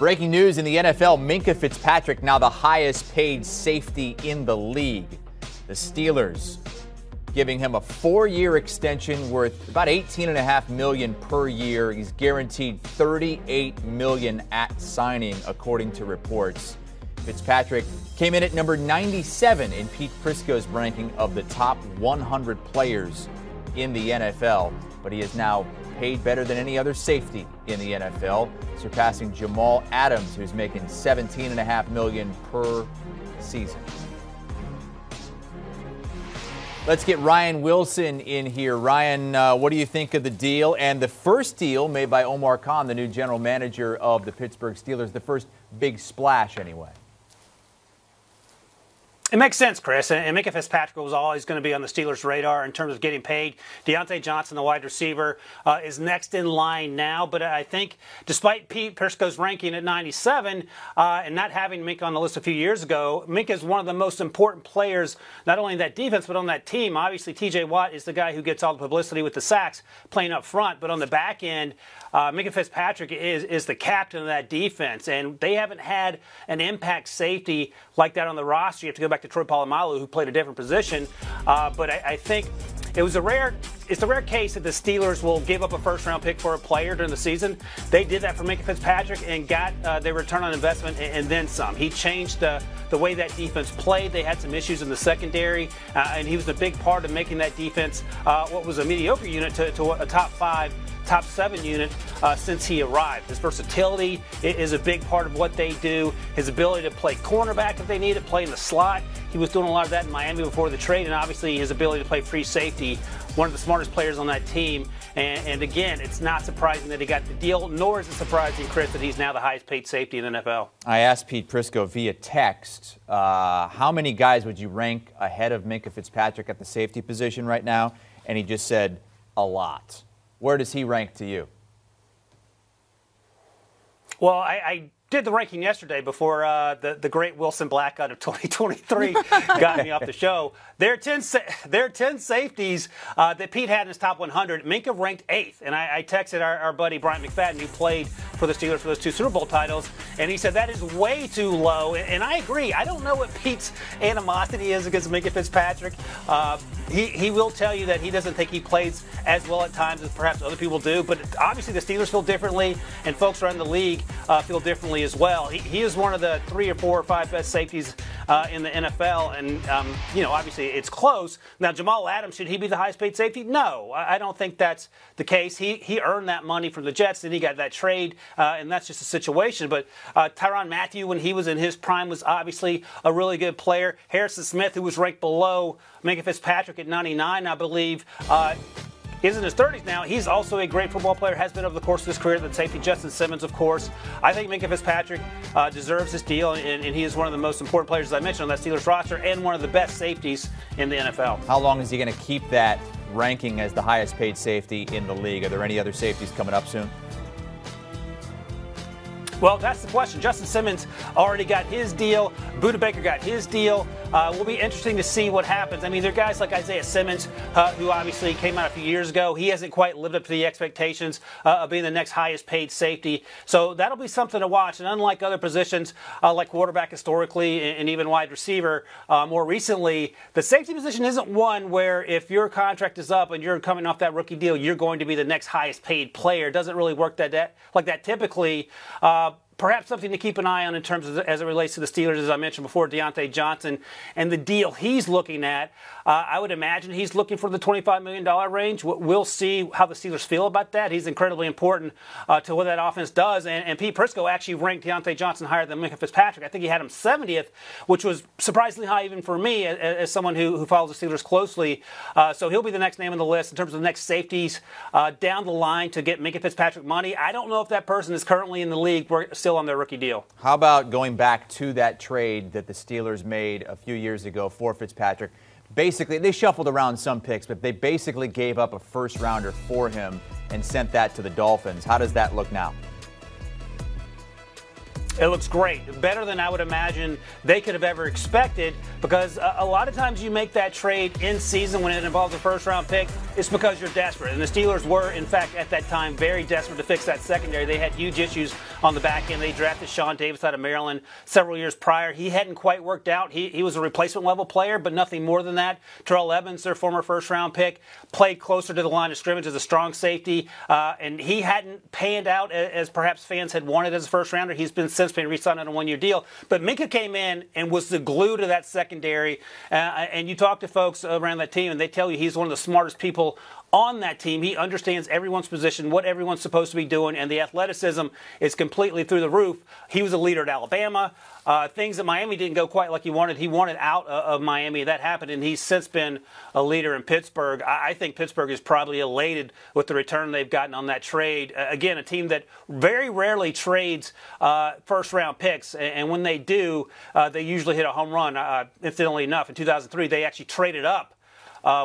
Breaking news in the NFL, Minkah Fitzpatrick now the highest paid safety in the league. The Steelers giving him a 4-year extension worth about $18.5 million per year. He's guaranteed $38 million at signing, according to reports. Fitzpatrick came in at number 97 in Pete Prisco's ranking of the top 100 players in the NFL, but he is now paid better than any other safety in the NFL, surpassing Jamal Adams, who's making $17.5 million per season. Let's get Ryan Wilson in here. Ryan, what do you think of the deal? And the first deal made by Omar Khan, the new general manager of the Pittsburgh Steelers, the first big splash anyway. It makes sense, Chris. And Minkah Fitzpatrick was always going to be on the Steelers' radar in terms of getting paid. Diontae Johnson, the wide receiver, is next in line now. But I think despite Pete Prisco's ranking at 97 and not having Minkah on the list a few years ago, Minkah is one of the most important players, not only in that defense, but on that team. Obviously, T.J. Watt is the guy who gets all the publicity with the sacks playing up front. But on the back end, Minkah Fitzpatrick is the captain of that defense. And they haven't had an impact safety like that on the roster. You have to go back to Troy Polamalu, who played a different position. But I think it's a rare case that the Steelers will give up a first-round pick for a player during the season. They did that for Minkah Fitzpatrick and got their return on investment and then some. He changed the way that defense played. They had some issues in the secondary, and he was a big part of making that defense what was a mediocre unit to a top 5, top 7 unit since he arrived. His versatility is a big part of what they do. His ability to play cornerback if they need it, play in the slot. He was doing a lot of that in Miami before the trade, and obviously his ability to play free safety, one of the smartest players on that team. And again, it's not surprising that he got the deal, nor is it surprising, Chris, that he's now the highest paid safety in the NFL. I asked Pete Prisco via text, how many guys would you rank ahead of Minkah Fitzpatrick at the safety position right now? And he just said, a lot. Where does he rank to you? Well, I did the ranking yesterday before the great Wilson blackout of 2023 got me off the show. There are 10 safeties that Pete had in his top 100. Minkah ranked 8th, and I texted our buddy Brian McFadden, who played for the Steelers for those 2 Super Bowl titles, and he said that is way too low, and I agree. I don't know what Pete's animosity is against Minkah Fitzpatrick. He will tell you that he doesn't think he plays as well at times as perhaps other people do, but obviously the Steelers feel differently, and folks around the league feel differently as well. He is one of the 3 or 4 or 5 best safeties in the NFL, and obviously it's close. Now, Jamal Adams, should he be the highest paid safety? No, I don't think that's the case. He earned that money from the Jets, and he got that trade, and that's just a situation. But Tyrann Mathieu, when he was in his prime, was obviously a really good player. Harrison Smith, who was ranked below Minkah Fitzpatrick at 99, I believe, is in his 30s now. He's also a great football player, has been over the course of his career. The safety, Justin Simmons, of course. I think Minkah Fitzpatrick deserves this deal, and he is one of the most important players, as I mentioned, on that Steelers roster, and one of the best safeties in the NFL. How long is he going to keep that ranking as the highest paid safety in the league? Are there any other safeties coming up soon? Well, that's the question. Justin Simmons already got his deal. Budda Baker got his deal. Will be interesting to see what happens. I mean, there are guys like Isaiah Simmons, who obviously came out a few years ago. He hasn't quite lived up to the expectations of being the next highest paid safety. So that'll be something to watch. And unlike other positions like quarterback historically and even wide receiver more recently, the safety position isn't one where if your contract is up and you're coming off that rookie deal, you're going to be the next highest paid player. It doesn't really work like that typically. Perhaps something to keep an eye on in terms of as it relates to the Steelers, as I mentioned before, Diontae Johnson and the deal he's looking at. I would imagine he's looking for the $25 million range. We'll see how the Steelers feel about that. He's incredibly important to what that offense does. And Pete Prisco actually ranked Diontae Johnson higher than Minkah Fitzpatrick. I think he had him 70th, which was surprisingly high even for me as someone who follows the Steelers closely. So he'll be the next name on the list in terms of the next safeties down the line to get Minkah Fitzpatrick money. I don't know if that person is currently in the league still on their rookie deal. How about going back to that trade that the Steelers made a few years ago for Fitzpatrick? Basically, they shuffled around some picks, but they basically gave up a first-rounder for him and sent that to the Dolphins. How does that look now? It looks great. Better than I would imagine they could have ever expected, because a lot of times you make that trade in season when it involves a first-round pick. it's because you're desperate. And the Steelers were, in fact, at that time, very desperate to fix that secondary. They had huge issues on the back end. They drafted Sean Davis out of Maryland several years prior. He hadn't quite worked out. He was a replacement level player, but nothing more than that. Terrell Evans, their former first-round pick, played closer to the line of scrimmage as a strong safety, and he hadn't panned out as perhaps fans had wanted as a first-rounder. He's since been re-signed on a one-year deal. But Minkah came in and was the glue to that secondary, and you talk to folks around that team, and they tell you he's one of the smartest people on that team. He understands everyone's position, what everyone's supposed to be doing, and the athleticism is completely through the roof. He was a leader at Alabama. Things that Miami didn't go quite like he wanted out of Miami. That happened, and he's since been a leader in Pittsburgh. I think Pittsburgh is probably elated with the return they've gotten on that trade. Again, a team that very rarely trades first-round picks, and when they do, they usually hit a home run. Incidentally enough, in 2003, they actually traded up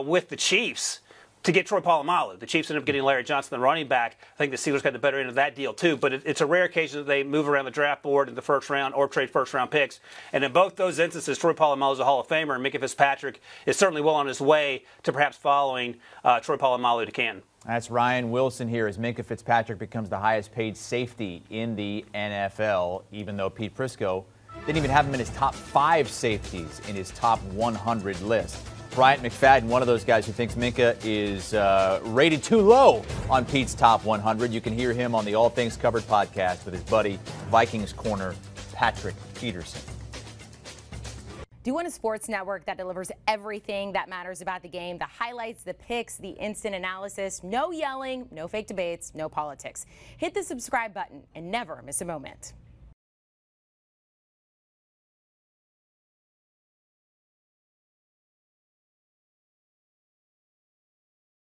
with the Chiefs to get Troy Polamalu. The Chiefs ended up getting Larry Johnson, the running back. I think the Steelers got the better end of that deal, too. But it's a rare occasion that they move around the draft board in the first round or trade first-round picks. And in both those instances, Troy Polamalu is a Hall of Famer, and Minkah Fitzpatrick is certainly well on his way to perhaps following Troy Polamalu to Canton. That's Ryan Wilson here as Minkah Fitzpatrick becomes the highest-paid safety in the NFL, even though Pete Prisco didn't even have him in his top 5 safeties in his top 100 list. Bryant McFadden, one of those guys who thinks Minkah is rated too low on Pete's top 100. You can hear him on the All Things Covered podcast with his buddy, Vikings corner Patrick Peterson. Do you want a sports network that delivers everything that matters about the game? The highlights, the picks, the instant analysis, no yelling, no fake debates, no politics. Hit the subscribe button and never miss a moment.